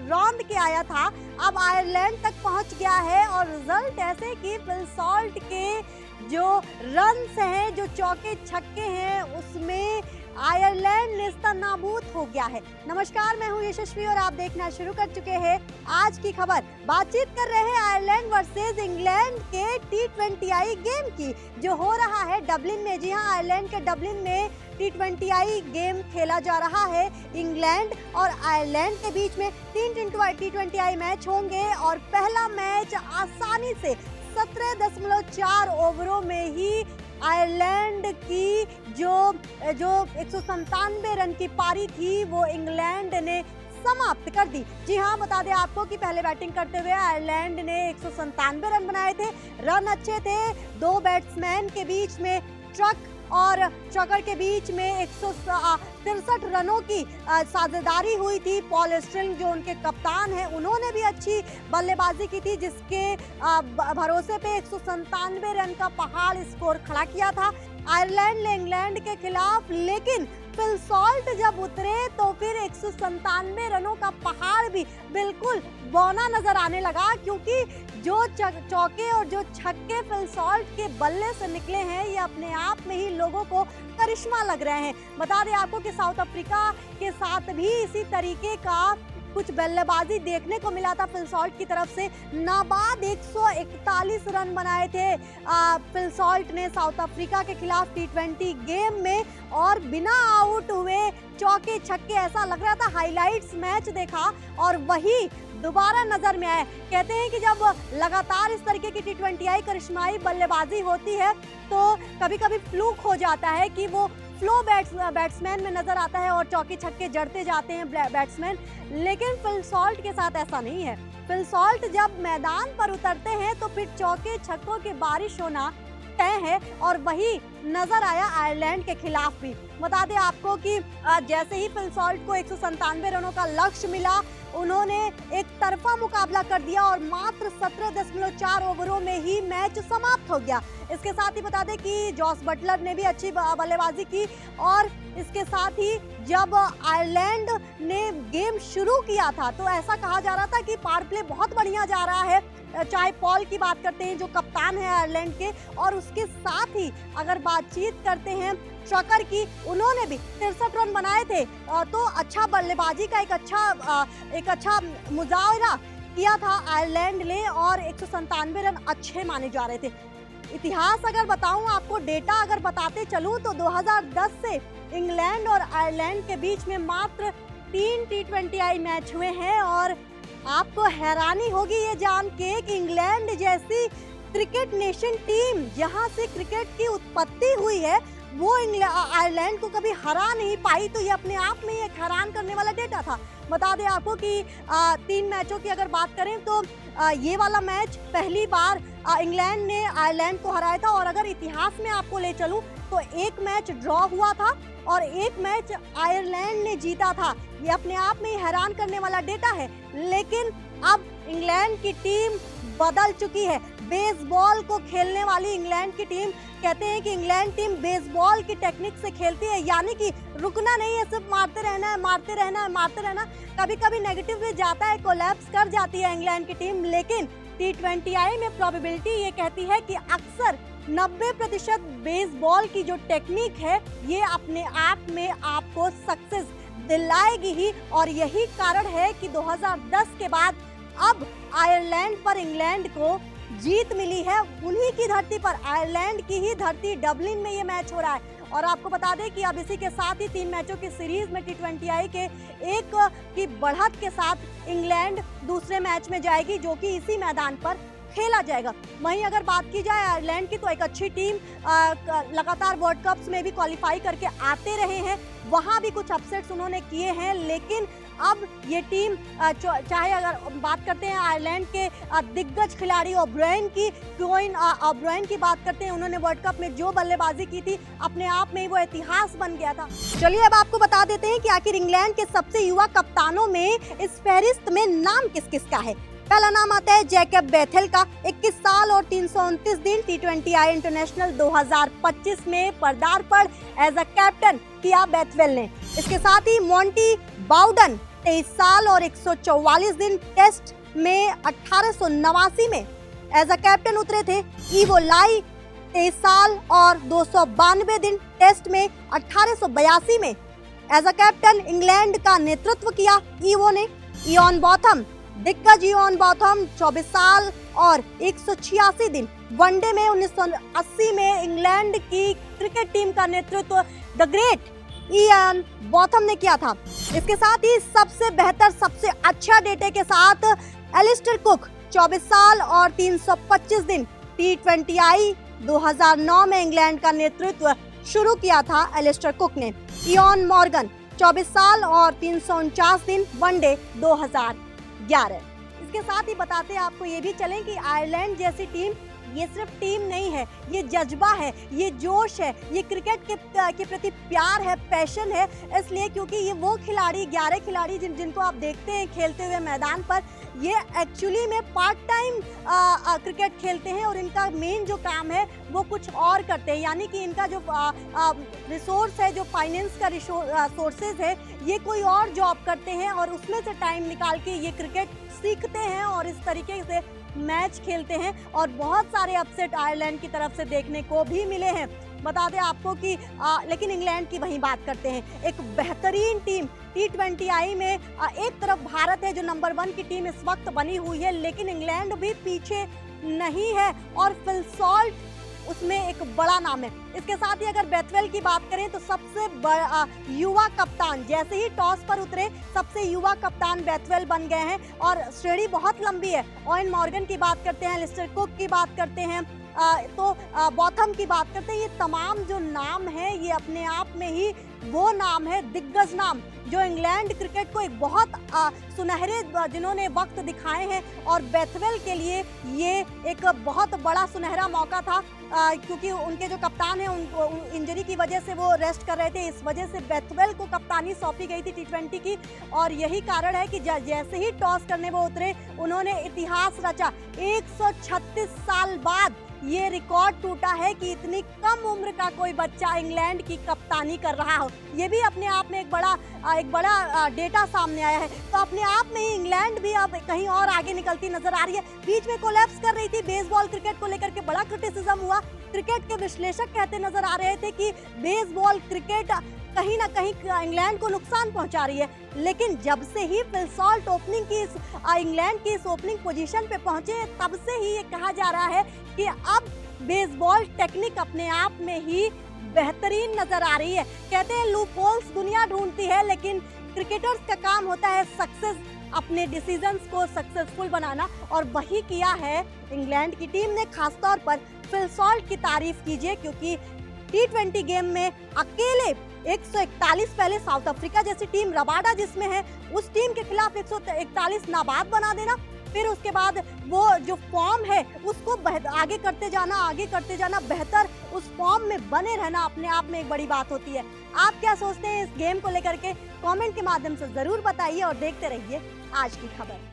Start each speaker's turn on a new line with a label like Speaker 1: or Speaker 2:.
Speaker 1: रौंद के आया था, अब आयरलैंड तक पहुंच गया है और रिजल्ट ऐसे कि फिल सॉल्ट के जो रन्स हैं, जो चौके छक्के हैं, उसमें आयरलैंड नेस्तनाबूद हो गया है। नमस्कार, मैं हूं यशस्वी और आप देखना शुरू कर चुके हैं आज की खबर। बातचीत कर रहे हैं आयरलैंड वर्सेस इंग्लैंड के T20I गेम की, जो हो रहा है डबलिन में। जी हां, आयरलैंड के डबलिन में T20I गेम खेला जा रहा है। इंग्लैंड और आयरलैंड के बीच में 3 T20I मैच होंगे और पहला मैच आसानी से 17.4 ओवरों में ही आयरलैंड की जो 197 रन की पारी थी वो इंग्लैंड ने समाप्त कर दी। जी हाँ, बता दें आपको कि पहले बैटिंग करते हुए आयरलैंड ने 197 रन बनाए थे। रन अच्छे थे, दो बैट्समैन के बीच में ट्रक और चकर के बीच में 163 रनों की साझेदारी हुई थी। पॉल स्टिंग जो उनके कप्तान हैं, उन्होंने भी अच्छी बल्लेबाजी की थी, जिसके भरोसे पे 197 रन का पहाड़ स्कोर खड़ा किया था आयरलैंड ने इंग्लैंड के खिलाफ। लेकिन फिल सॉल्ट जब उतरे तो फिर 197 रनों का पहाड़ भी बिल्कुल बौना नजर आने लगा, क्योंकि जो चौके और जो छक्के फिल सॉल्ट के बल्ले से निकले हैं, ये अपने आप में ही लोगों को करिश्मा लग रहे हैं। बता दें आपको कि साउथ अफ्रीका के साथ भी इसी तरीके का कुछ बल्लेबाजी देखने को मिला था फिल सॉल्ट की तरफ से। नाबाद 141 रन बनाए थे फिल सॉल्ट ने साउथ अफ्रीका के खिलाफ T20 गेम में, और बिना आउट हुए चौके छक्के, ऐसा लग रहा था हाइलाइट्स मैच देखा और वही दोबारा नजर में आया। कहते हैं कि जब लगातार इस तरीके की T20I करिश्माई बल्लेबाजी होती है तो कभी कभी फ्लूक हो जाता है कि वो फ्लो बैट्समैन में नजर आता है और चौके छक्के जड़ते जाते हैं बैट्समैन। लेकिन फिल सॉल्ट के साथ ऐसा नहीं है। फिल सॉल्ट जब मैदान पर उतरते हैं तो फिर चौके छक्कों की बारिश होना तय है, और वही नजर आया आयरलैंड के खिलाफ भी। बता दें आपको कि जैसे ही फिल सॉल्ट को 197 रनों का लक्ष्य मिला, उन्होंने एक तरफा मुकाबला कर दिया और मात्र 17.4 ओवरों में ही मैच समाप्त हो गया। इसके साथ ही बता दें कि जॉस बटलर ने भी अच्छी बल्लेबाजी की, और इसके साथ ही जब आयरलैंड ने गेम शुरू किया था तो ऐसा कहा जा रहा था कि पावर प्ले बहुत बढ़िया जा रहा है। चाहे पॉल की बात करते हैं जो कप्तान है आयरलैंड के, और उसके साथ ही अगर बातचीत करते हैं चकर की, उन्होंने भी 63 रन बनाए थे। तो अच्छा बल्लेबाजी का एक अच्छा मुजाहरा किया था आयरलैंड ने, और 197 रन अच्छे माने जा रहे थे। इतिहास अगर बताऊं आपको, डेटा अगर बताते चलूं तो 2010 से इंग्लैंड और आयरलैंड के बीच में मात्र 3 T20I मैच हुए हैं, और आपको हैरानी होगी ये जान के कि इंग्लैंड जैसी क्रिकेट नेशन टीम, जहां से क्रिकेट की उत्पत्ति हुई है, वो आयरलैंड को कभी हरा नहीं पाई। तो ये अपने आप में एक हैरान करने वाला डेटा था। बता दें आपको कि 3 मैचों की अगर बात करें तो ये वाला मैच पहली बार इंग्लैंड ने आयरलैंड को हराया था, और अगर इतिहास में आपको ले चलूं तो एक मैच ड्रॉ हुआ था और एक मैच आयरलैंड ने जीता था। ये अपने आप में हैरान करने वाला डेटा है। लेकिन अब इंग्लैंड की टीम बदल चुकी है। बेसबॉल को खेलने वाली इंग्लैंड की टीम, कहते हैं कि इंग्लैंड टीम बेसबॉल की टेक्निक से खेलती है, यानी कि रुकना नहीं है, सिर्फ मारते रहना है, मारते रहना है, मारते रहना। कभी कभी नेगेटिव भी जाता है, कोलैप्स कर जाती है इंग्लैंड की टीम, लेकिन T20I में प्रोबेबिलिटी ये कहती है कि अक्सर 90% बेसबॉल की जो टेक्निक है ये अपने आप में आपको सक्सेस दिलाएगी ही। और यही कारण है कि 2010 के बाद अब आयरलैंड पर इंग्लैंड को जीत मिली है। उन्हीं की धरती पर, आयरलैंड की ही धरती डबलिन में ये मैच हो रहा है। और आपको बता दें कि अब इसी के साथ ही 3 मैचों की सीरीज में T20I के एक की बढ़त के साथ इंग्लैंड दूसरे मैच में जाएगी, जो कि इसी मैदान पर खेला जाएगा। वहीं अगर बात की जाए आयरलैंड की, तो एक अच्छी टीम लगातार वर्ल्ड कप्स में भी क्वालिफाई करके आते रहे हैं, वहां भी कुछ अपसेट्स उन्होंने किए हैं। लेकिन अब ये टीम, चाहे अगर बात करते हैं आयरलैंड के दिग्गज खिलाड़ी ओब्रायन की बात करते हैं, उन्होंने वर्ल्ड कप में जो बल्लेबाजी की थी, अपने आप में वो इतिहास बन गया था। चलिए अब आपको बता देते हैं कि आखिर इंग्लैंड के सबसे युवा कप्तानों में इस फहरिस्त में नाम किस किस का है। पहला नाम आता है जैकब बेथेल का। 21 साल और 329 दिन T20I इंटरनेशनल 2025 में पदार्पण एज अ कैप्टन किया बेथेल ने। इसके साथ ही मॉन्टी बाउडन 23 साल और 144 दिन, टेस्ट में 1889 में एज अ कैप्टन उतरे थे। ईवो लाई 23 साल और 292 दिन, टेस्ट में 1882 में एज अ कैप्टन इंग्लैंड का नेतृत्व किया ईवो ने। इयान बॉथम, दिग्गज इयान बॉथम 24 साल और 186 दिन, वनडे में 1980 में इंग्लैंड की क्रिकेट टीम का नेतृत्व द ग्रेट इयान बॉथम ने किया था। इसके साथ ही सबसे बेहतर, सबसे अच्छा डेटे के साथ एलिस्टर कुक 24 साल और 325 दिन, T20I 2009 में इंग्लैंड का नेतृत्व शुरू किया था एलिस्टर कुक ने। इयान मॉर्गन 24 साल और 349 दिन, वनडे 2011। इसके साथ ही बताते आपको ये भी चलें कि आयरलैंड जैसी टीम ये सिर्फ टीम नहीं है, ये जज्बा है, ये जोश है, ये क्रिकेट के प्रति प्यार है, पैशन है। इसलिए क्योंकि ये वो खिलाड़ी, 11 खिलाड़ी जिनको आप देखते हैं खेलते हुए मैदान पर, ये एक्चुअली में पार्ट टाइम क्रिकेट खेलते हैं और इनका मेन जो काम है वो कुछ और करते हैं। यानी कि इनका जो रिसोर्स है, जो फाइनेंस का सोर्सेज है, ये कोई और जॉब करते हैं और उसमें से टाइम निकाल के ये क्रिकेट सीखते हैं और इस तरीके से मैच खेलते हैं। और बहुत सारे अपसेट आयरलैंड की तरफ से देखने को भी मिले हैं। बता दें आपको कि लेकिन इंग्लैंड की वहीं बात करते हैं। एक बेहतरीन टीम T20I में एक तरफ भारत है जो नंबर 1 की टीम इस वक्त बनी हुई है, लेकिन इंग्लैंड भी पीछे नहीं है और फिल सॉल्ट उसमें एक बड़ा नाम है। इसके साथ ही अगर बेथवेल की बात करें तो सबसे बड़ा युवा कप्तान, जैसे ही टॉस पर उतरे सबसे युवा कप्तान बेथवेल बन गए हैं और श्रेणी बहुत लंबी है। इयान मॉर्गन की बात करते हैं, एलिस्टर कुक की बात करते हैं, तो बॉथम की बात करते हैं। ये तमाम जो नाम है ये अपने आप में ही वो नाम है, दिग्गज नाम, जो इंग्लैंड क्रिकेट को एक बहुत सुनहरे जिन्होंने वक्त दिखाए हैं। और बेथवेल के लिए ये एक बहुत बड़ा सुनहरा मौका था, क्योंकि उनके जो कप्तान हैं उनको इंजरी की वजह से वो रेस्ट कर रहे थे। इस वजह से बेथवेल को कप्तानी सौंपी गई थी T20 की, और यही कारण है कि जैसे ही टॉस करने वो उतरे उन्होंने इतिहास रचा। 136 साल बाद ये रिकॉर्ड टूटा है कि इतनी कम उम्र का कोई बच्चा इंग्लैंड की कप्तानी कर रहा हो। ये भी अपने आप में एक बड़ा डेटा सामने आया है। तो अपने आप में ही इंग्लैंड भी अब कहीं और आगे निकलती नजर आ रही है। बीच में कोलैप्स कर रही थी बेसबॉल क्रिकेट को लेकर के, बड़ा क्रिटिसिज्म हुआ। क्रिकेट के विश्लेषक कहते नजर आ रहे थे कि बेसबॉल क्रिकेट कहीं ना कहीं इंग्लैंड को नुकसान पहुंचा रही है। लेकिन जब से ही फिल सॉल्ट इंग्लैंड की इस ओपनिंग पोजीशन पे पहुंचे, तब से ही ये कहा जा रहा है कि अब बेसबॉल टेक्निक अपने आप में ही बेहतरीन नजर आ रही है। कहते हैं लूप होल्स दुनिया ढूंढती है, लेकिन क्रिकेटर्स का काम होता है सक्सेस, अपने डिसीजंस को सक्सेसफुल बनाना, और वही किया है इंग्लैंड की टीम ने। खासतौर पर फिल सॉल्ट की तारीफ कीजिए, क्योंकि T20 गेम में अकेले 141, पहले साउथ अफ्रीका जैसी टीम रबाडा जिसमें है, उस टीम के खिलाफ 141 नाबाद बना देना, फिर उसके बाद वो जो फॉर्म है उसको आगे करते जाना, बेहतर उस फॉर्म में बने रहना अपने आप में एक बड़ी बात होती है। आप क्या सोचते हैं इस गेम को लेकर के? कमेंट के माध्यम से जरूर बताइए और देखते रहिए आज की खबर।